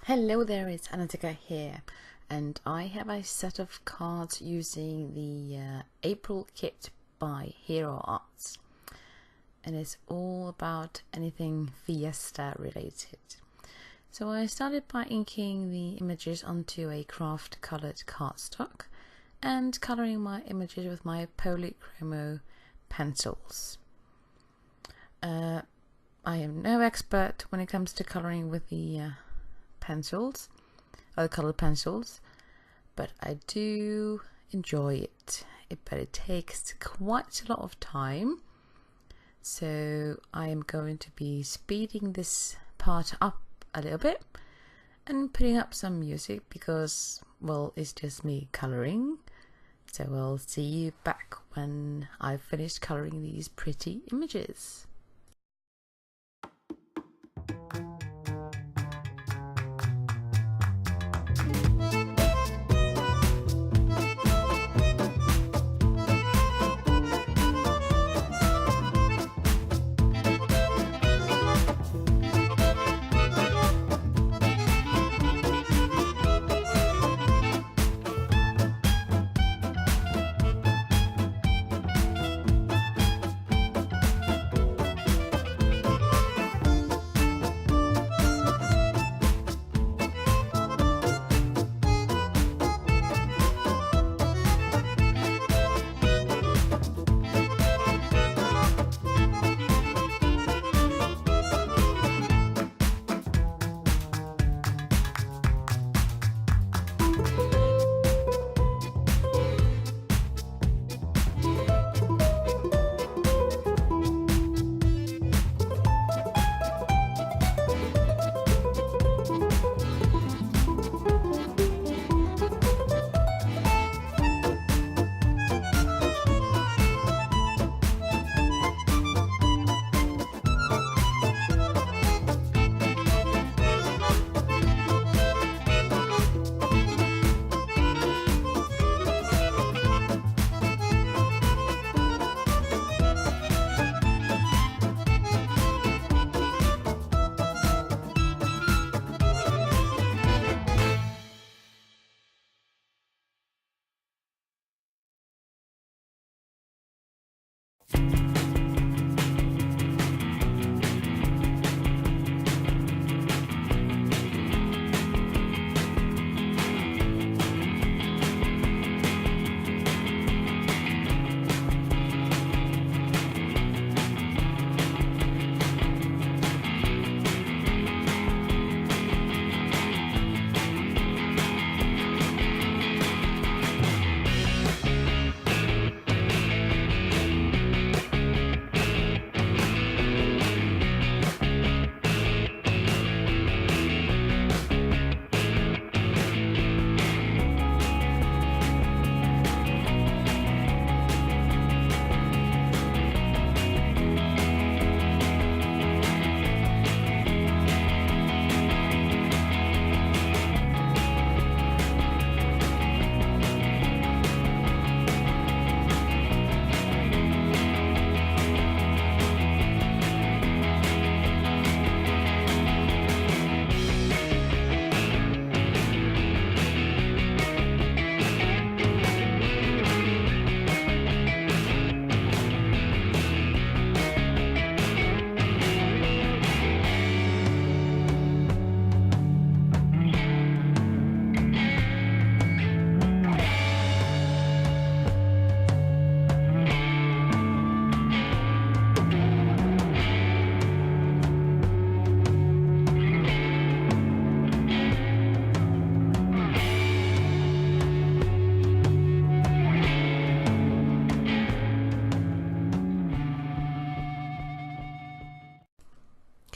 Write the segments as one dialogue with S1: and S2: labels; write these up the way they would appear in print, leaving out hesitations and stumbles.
S1: Hello there, it's Anatika here, and I have a set of cards using the April kit by Hero Arts, and it's all about anything Fiesta related. So I started by inking the images onto a craft colored cardstock and coloring my images with my Polychromos pencils. I am no expert when it comes to coloring with the pencils, other colored pencils, but I do enjoy it. But it takes quite a lot of time, so I am going to be speeding this part up a little bit and putting up some music because, well, it's just me coloring. So I'll see you back when I've finished coloring these pretty images.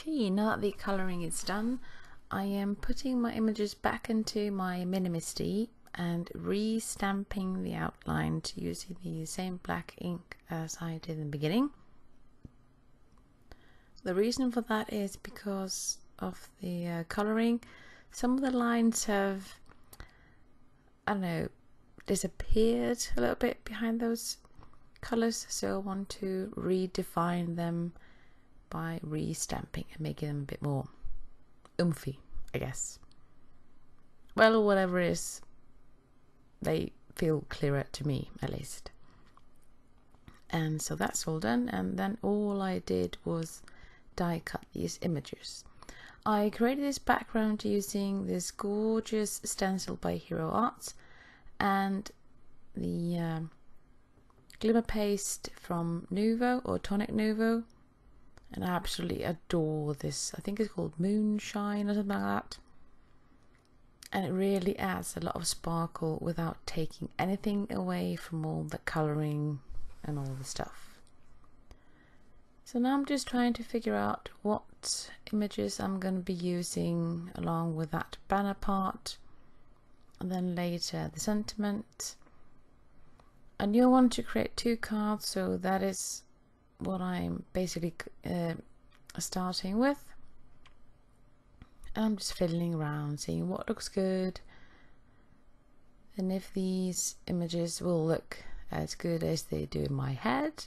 S1: Okay, now that the colouring is done, I am putting my images back into my Minimisty and re-stamping the outlines using the same black ink as I did in the beginning. The reason for that is because of the colouring. Some of the lines have, I don't know, disappeared a little bit behind those colours, so I want to redefine them by re-stamping and making them a bit more oomphy, I guess. well, whatever it is, they feel clearer to me at least. And so that's all done, and then all I did was die cut these images. I created this background using this gorgeous stencil by Hero Arts and the glimmer paste from Nuvo or Tonic Nuvo, and I absolutely adore this. I think it's called Moonshine or something like that, and it really adds a lot of sparkle without taking anything away from all the colouring and all the stuff. So now I'm just trying to figure out what images I'm going to be using along with that banner part, and then later the sentiment. I knew I wanted to create 2 cards, so that is what I'm basically starting with. And I'm just fiddling around, seeing what looks good and if these images will look as good as they do in my head.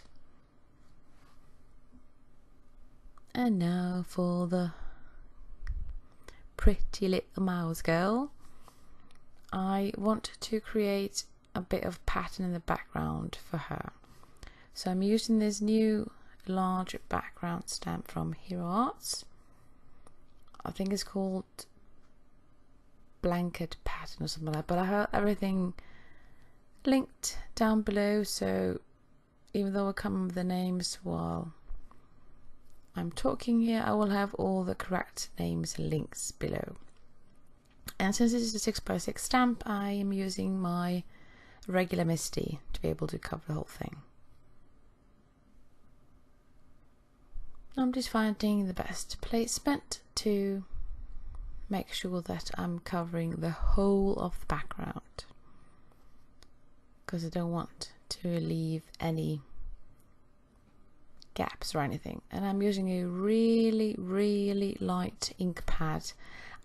S1: And now for the pretty little mouse girl. I want to create a bit of pattern in the background for her. So I'm using this new large background stamp from Hero Arts. I think it's called Blanket Pattern or something like that, but I have everything linked down below, so even though I can't remember the names while I'm talking here, I will have all the correct names links below. And since this is a 6x6 stamp, I am using my regular Misty to be able to cover the whole thing. I'm just finding the best placement to make sure that I'm covering the whole of the background, because I don't want to leave any gaps or anything. And I'm using a really light ink pad.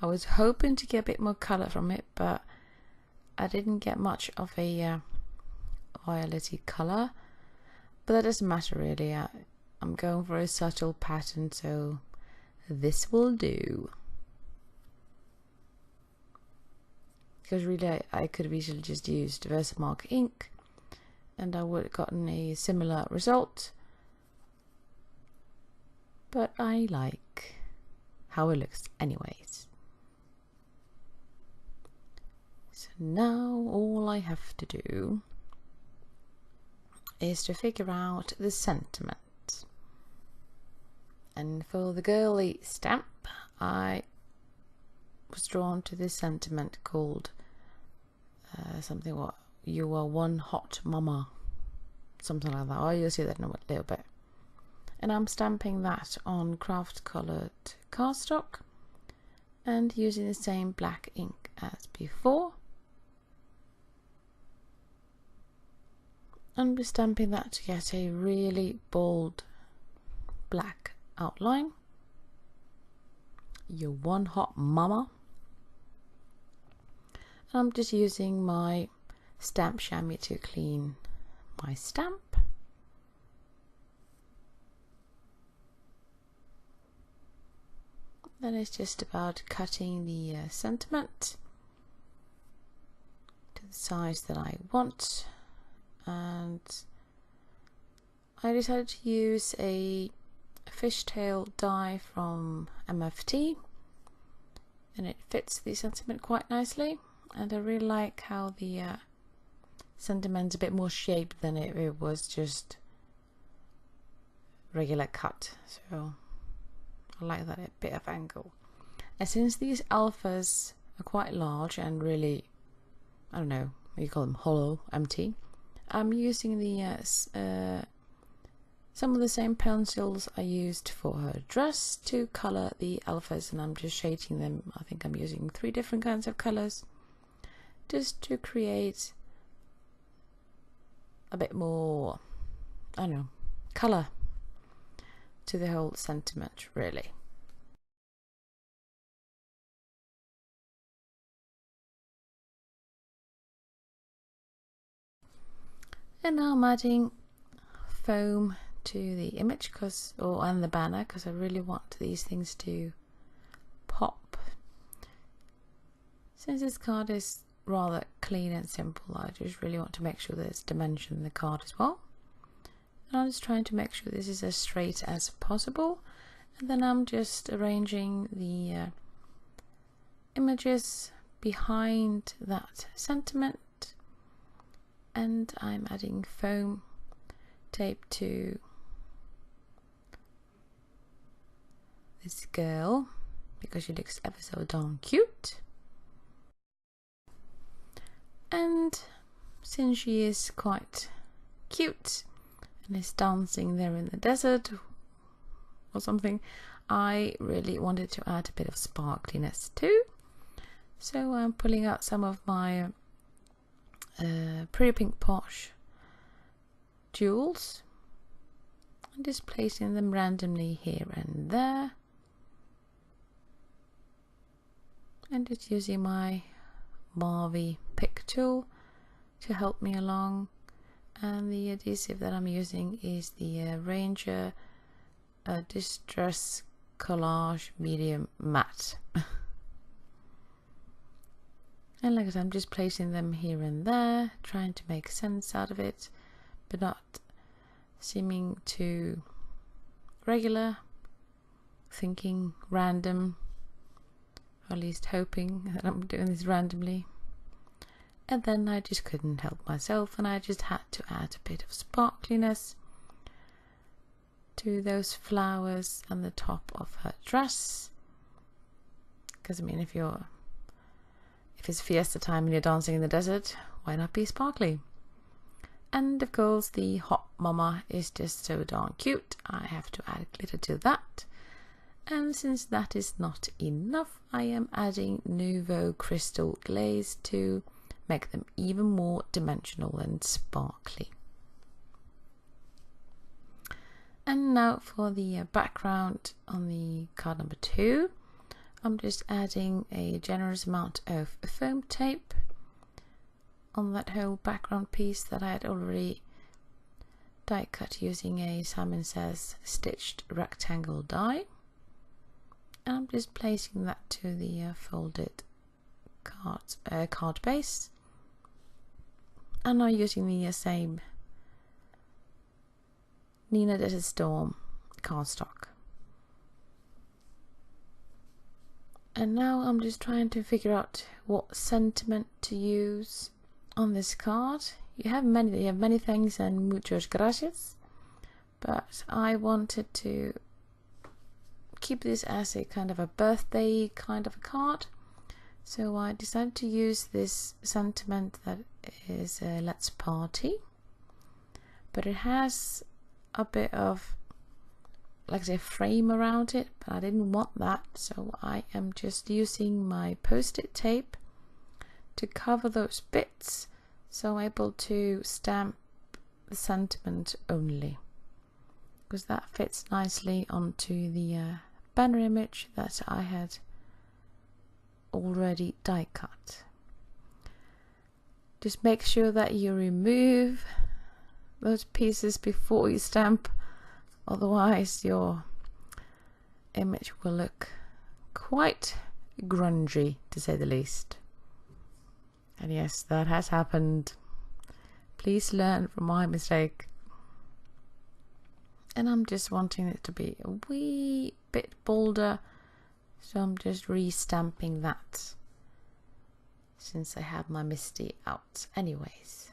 S1: I was hoping to get a bit more color from it, but I didn't get much of a violet-y color, but that doesn't matter really. I'm going for a subtle pattern, so this will do. Because really I could have easily just used Versamark ink and I would have gotten a similar result, but I like how it looks anyways. So now all I have to do is to figure out the sentiment. And for the girly stamp, I was drawn to this sentiment called something, what, you are one hot mama, something like that. Oh, you'll see that in a little bit. And I'm stamping that on craft colored cardstock and using the same black ink as before. And we're stamping that to get a really bold black outline. You're one hot mama. And I'm just using my stamp chamois to clean my stamp. Then it's just about cutting the sentiment to the size that I want, and I decided to use a fishtail die from MFT, and it fits the sentiment quite nicely, and I really like how the sentiment's a bit more shaped than it was just regular cut, so I like that bit of angle. And since these alphas are quite large and really, I don't know, what you call them, hollow, empty, I'm using the some of the same pencils I used for her dress to color the alphas, and I'm just shading them. I think I'm using 3 different kinds of colors just to create a bit more, I don't know, color to the whole sentiment, really. And now I'm adding foam to the image and the banner, because I really want these things to pop. Since this card is rather clean and simple, I just really want to make sure there's dimension in the card as well. And I'm just trying to make sure this is as straight as possible, and then I'm just arranging the images behind that sentiment, and I'm adding foam tape to this girl because she looks ever so darn cute. And since she is quite cute and is dancing there in the desert or something, I really wanted to add a bit of sparkliness too. So I'm pulling out some of my Pretty Pink Posh jewels and just placing them randomly here and there, and just using my Marvy pick tool to help me along. And the adhesive that I'm using is the Ranger Distress Collage Medium Matte. And like I said, I'm just placing them here and there, trying to make sense out of it, but not seeming too regular, thinking random, or at least hoping that I'm doing this randomly. And then I just couldn't help myself, and I just had to add a bit of sparkliness to those flowers on the top of her dress. Because I mean, if it's Fiesta time and you're dancing in the desert, why not be sparkly? And of course the hot mama is just so darn cute, I have to add glitter to that. And since that is not enough, I am adding Nuvo Crystal Glaze to make them even more dimensional and sparkly. And now for the background on the card number 2. I'm just adding a generous amount of foam tape on that whole background piece that I had already die cut using a Simon Says stitched rectangle die. And I'm just placing that to the folded card base. And I'm using the same Neenah Desert Storm cardstock. And now I'm just trying to figure out what sentiment to use on this card. You have many thanks and muchas gracias, but I wanted to keep this as a kind of a birthday kind of a card. So I decided to use this sentiment that is let's party, but it has a bit of, like I say, frame around it, but I didn't want that, so I am just using my post-it tape to cover those bits, so I'm able to stamp the sentiment only, because that fits nicely onto the banner image that I had already die cut. Just make sure that you remove those pieces before you stamp, otherwise your image will look quite grungy, to say the least. And yes, that has happened. Please learn from my mistake. And I'm just wanting it to be a wee bit bolder, so I'm just re-stamping that since I have my Misty out anyways.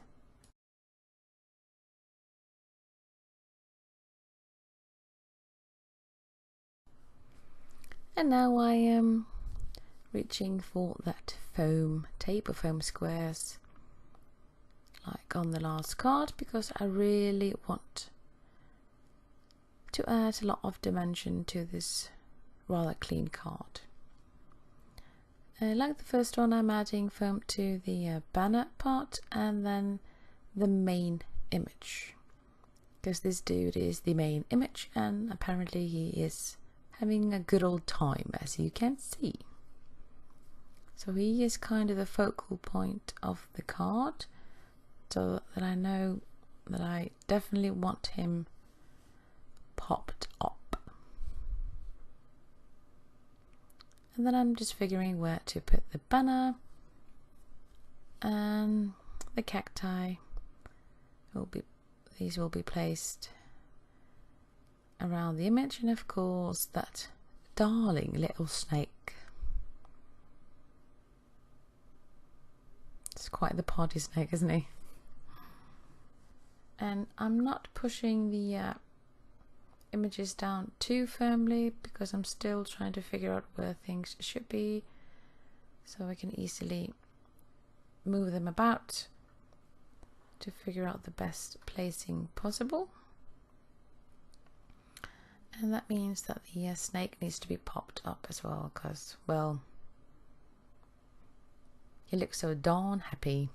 S1: And now I am reaching for that foam tape or foam squares like on the last card, because I really want to add a lot of dimension to this rather clean card. Like the first one, I'm adding foam to the banner part and then the main image, because this dude is the main image and apparently he is having a good old time, as you can see. So he is kind of the focal point of the card, so that I know that I definitely want him popped up. And then I'm just figuring where to put the banner, and the cacti these will be placed around the image, and of course that darling little snake. It's quite the party snake, isn't he? And I'm not pushing the images down too firmly because I'm still trying to figure out where things should be, so I can easily move them about to figure out the best placing possible. And that means that the snake needs to be popped up as well, because, well, he looks so darn happy.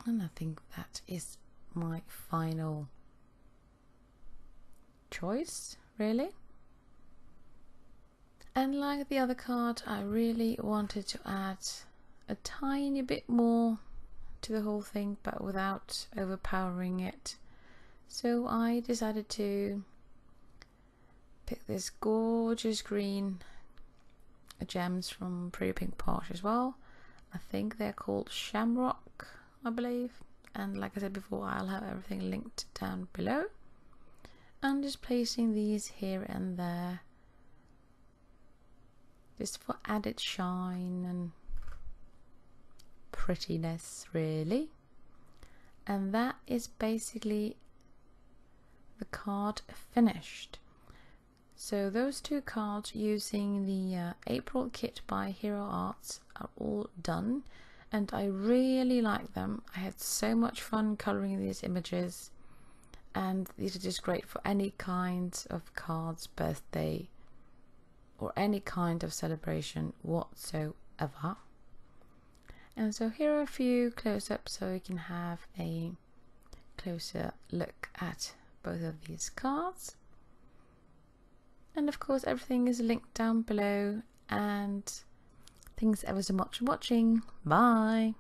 S1: And I think that is my final choice, really. And like the other card, I really wanted to add a tiny bit more to the whole thing, but without overpowering it. So I decided to pick this gorgeous green gems from Pretty Pink Posh as well. I think they're called SHAMROCK, I believe. And like I said before, I'll have everything linked down below. I'm just placing these here and there, just for added shine and prettiness, really. And that is basically the card finished. So those two cards using the April kit by Hero Arts are all done, and I really like them. I had so much fun coloring these images, and these are just great for any kind of cards, birthday, or any kind of celebration whatsoever. And so here are a few close-ups so you can have a closer look at both of these cards. And of course everything is linked down below, and thanks ever so much for watching. Bye!